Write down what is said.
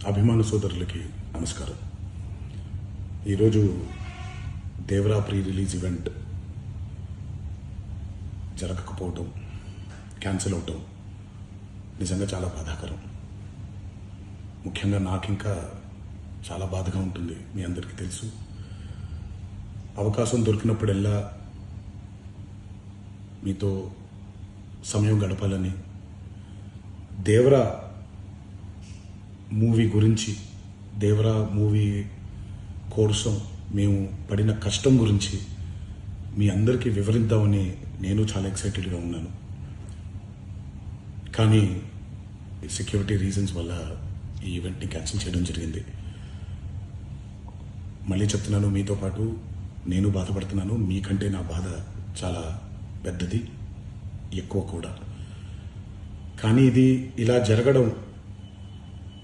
అభిమాన సోదరులకి నమస్కారం. ఈరోజు దేవరా ప్రీ రిలీజ్ ఈవెంట్ జరగకపోవటం, క్యాన్సిల్ అవటం నిజంగా చాలా బాధాకరం. ముఖ్యంగా నాకు ఇంకా చాలా బాధగా ఉంటుంది. మీ అందరికీ తెలుసు, అవకాశం దొరికినప్పుడల్లా మీతో సమయం గడపాలని, దేవరా మూవీ గురించి, దేవరా మూవీ కోసం మేము పడిన కష్టం గురించి మీ అందరికీ వివరిద్దామని నేను చాలా ఎక్సైటెడ్గా ఉన్నాను. కానీ సెక్యూరిటీ రీజన్స్ వల్ల ఈ ఈవెంట్ని క్యాన్సిల్ చేయడం జరిగింది. మళ్ళీ చెప్తున్నాను, మీతో పాటు నేను బాధపడుతున్నాను. మీకంటే నా బాధ చాలా పెద్దది, ఎక్కువ కూడా. కానీ ఇది ఇలా జరగడం